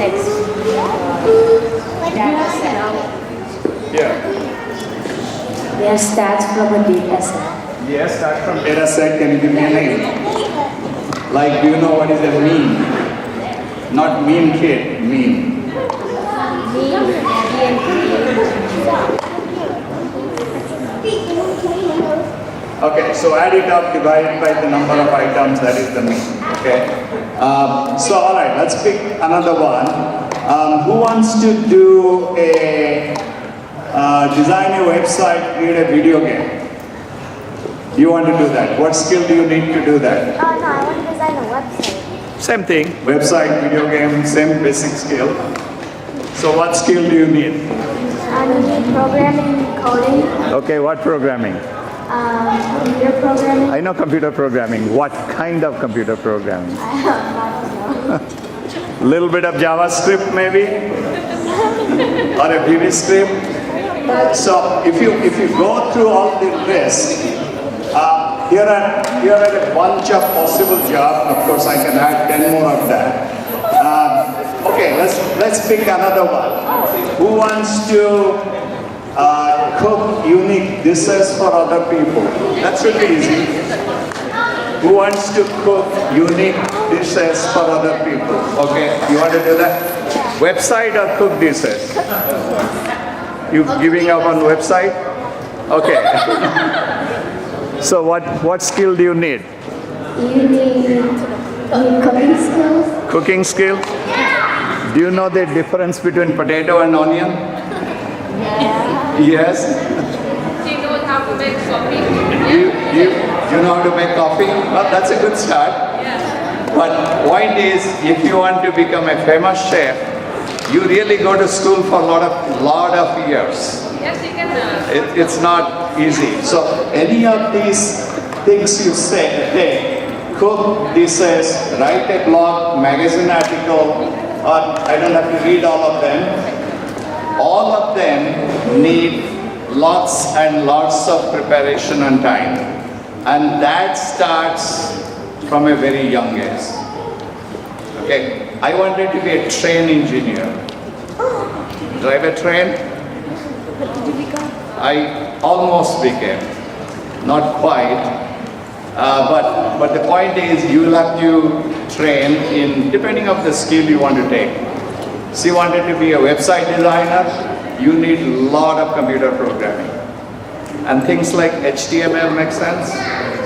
next? Data set. Yeah. Their stats from a data set. Yes, start from data set. Can you give me a name? Like, do you know what is a meme? Not mean kid, meme. Okay, so add it up, divide it by the number of items, that is the mean. Okay. So all right, let's pick another one. Who wants to do a design a website, create a video game? You want to do that? What skill do you need to do that? Oh no, I want to design a website. Same thing. Website, video game, same basic skill. So what skill do you need? I need programming, coding, Okay, what programming? computer programming. I know computer programming. What kind of computer programming? I don't know. Little bit of JavaScript maybe? Or a VB script? So if you go through all the list, here are a bunch of possible jobs. Of course, I can add 10 more of that. Okay, let's pick another one. Who wants to cook unique dishes for other people? That should be easy. Who wants to cook unique dishes for other people? Okay, you want to do that? Website or cook dishes? You giving up on website? Okay. So what skill do you need? You need cooking skills. Cooking skill? Do you know the difference between potato and onion? Yes. Do you know how to make coffee? You know how to make coffee? Well, that's a good start. Yeah. But point is, if you want to become a famous chef, you really go to school for a lot of years. Yes, you can. It's not easy. So any of these things you say, hey, cook dishes, write a blog, magazine article, or I don't have to read all of them. All of them need lots and lots of preparation and time. And that starts from a very young age. Okay, I wanted to be a train engineer. Drive a train. What did you become? I almost became, not quite, but the point is you will have to train in depending on the skill you want to take. So you wanted to be a website designer, you need a lot of computer programming. And things like HTML make sense?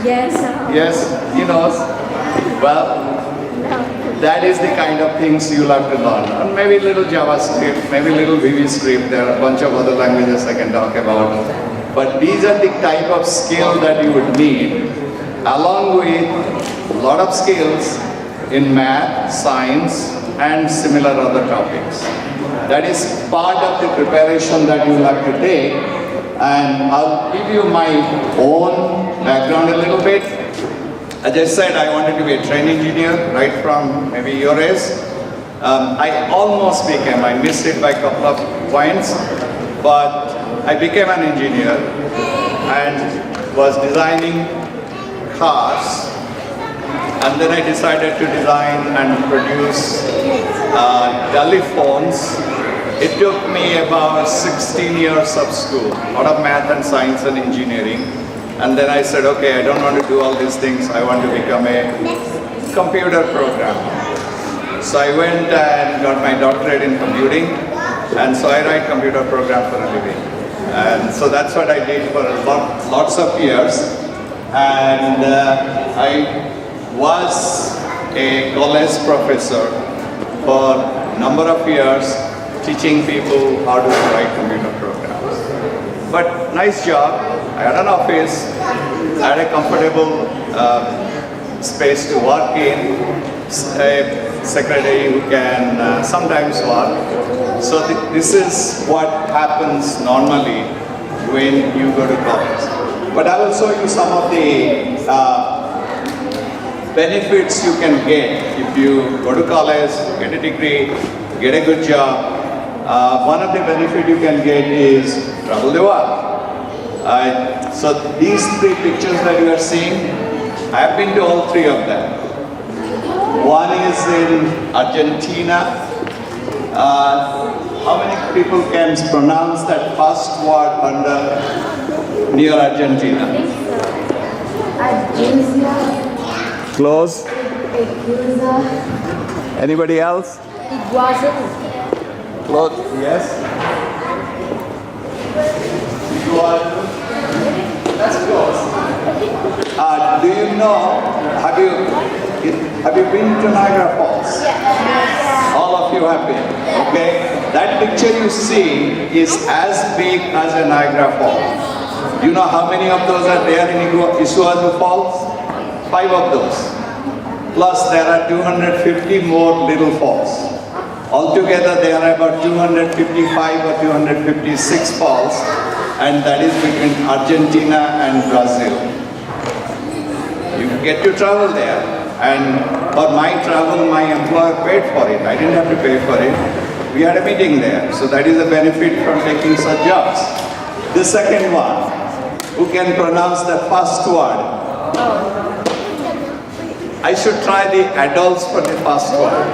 Yes. Yes, you know. Well, that is the kind of things you'll have to learn. And maybe little JavaScript, maybe little VB script. There are a bunch of other languages I can talk about. But these are the type of skill that you would need, along with a lot of skills in math, science, and similar other topics. That is part of the preparation that you'll have to take. And I'll give you my own background a little bit. As I said, I wanted to be a train engineer right from maybe your age. I almost became, I missed it by a couple of points, but I became an engineer and was designing cars. And then I decided to design and produce telephones. It took me about 16 years of school, a lot of math and science and engineering. And then I said, okay, I don't want to do all these things. I want to become a computer programmer. So I went and got my doctorate in computing. And so I write computer programs for a living. And so that's what I did for lots of years. And I was a college professor for a number of years, teaching people how to write computer programs. But nice job. I had an office, I had a comfortable space to work in, a secretary who can sometimes work. So this is what happens normally when you go to college. But I will show you some of the benefits you can get if you go to college, get a degree, get a good job. One of the benefits you can get is travel the world. So these three pictures that you are seeing, I have been to all three of them. One is in Argentina, How many people can pronounce that first word under near Argentina? Argelia, Close. Eguza, Anybody else? Iguazu, Close. Yes. That's close. Do you know? Have you been to Niagara Falls? All of you have been. Okay. That picture you see is as big as a Niagara Falls. You know how many of those are there in Isuazu Falls? 5 of those. Plus there are 250 more little falls. Altogether there are about 255 or 256 falls, and that is between Argentina and Brazil. You get to travel there, and for my travel my employer paid for it. I didn't have to pay for it. We had a meeting there, so that is a benefit from taking such jobs. The second one, who can pronounce the first word? I should try the adults for the first word.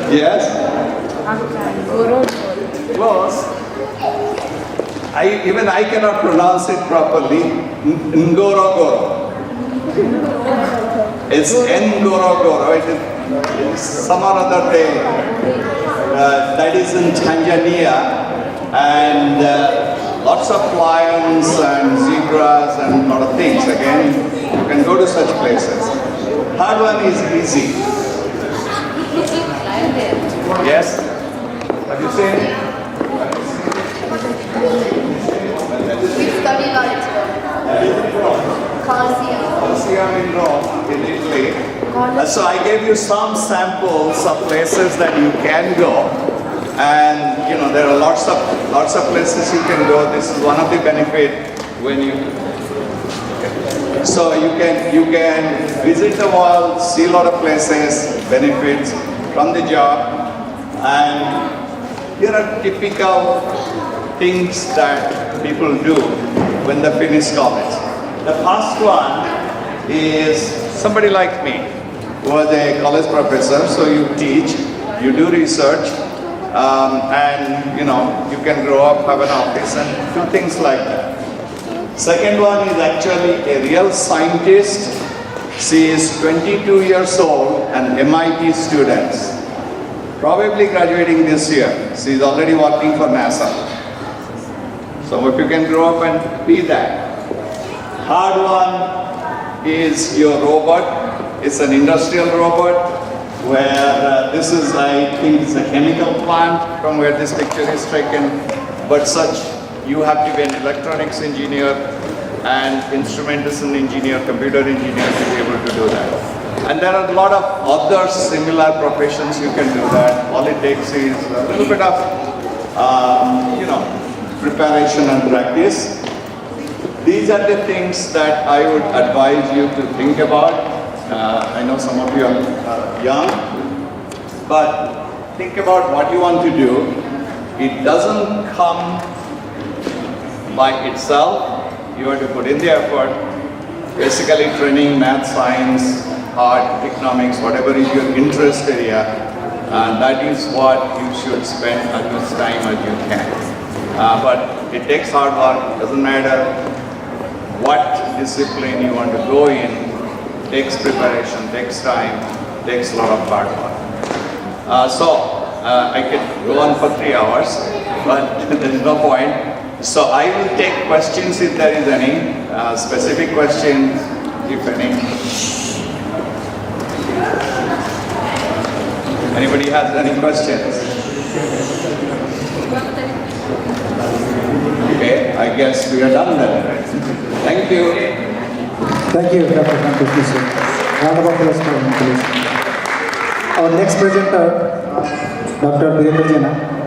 Yes? Close. Even I cannot pronounce it properly. Ngorogoro. It's Ngorogoro. It is some other day. That is in Tanzania, and lots of lions and zebras and a lot of things. Again, you can go to such places. Third one is easy. Yes? Have you seen it? we studied about it today. Colosseum in Rome, in Italy. So I gave you some samples of places that you can go, and you know there are lots of places you can go. This is one of the benefits when you. So you can visit the world, see a lot of places, benefits from the job, and here are typical things that people do when they finish college. The first one is somebody like me, who was a college professor, so you teach, you do research, and you know, you can grow up, have an office, and do things like that. Second one is actually a real scientist. She is 22 years old and MIT student, probably graduating this year. She is already working for NASA. So if you can grow up and be that. Third one is your robot. It's an industrial robot where this is, I think, it's a chemical plant from where this picture is taken. But such, you have to be an electronics engineer and instrumentation engineer, computer engineer to be able to do that. And there are a lot of other similar professions you can do that. All it takes is a little bit of, you know, preparation and practice. These are the things that I would advise you to think about. I know some of you are young, but think about what you want to do. It doesn't come by itself. You have to put in the effort. Basically training, math, science, art, economics, whatever is your interest area, and that is what you should spend as much time as you can. But it takes hard work. Doesn't matter what discipline you want to go in, takes preparation, takes time, takes a lot of hard work. I could go on for 3 hours, but there is no point. So I will take questions if there is any, specific questions, if any. Anybody has any questions? Okay, I guess we are done then. Thank you. Thank you, Dr. Santosh, Mishra. Round of applause for him, please. Our next presenter, Dr. Divas.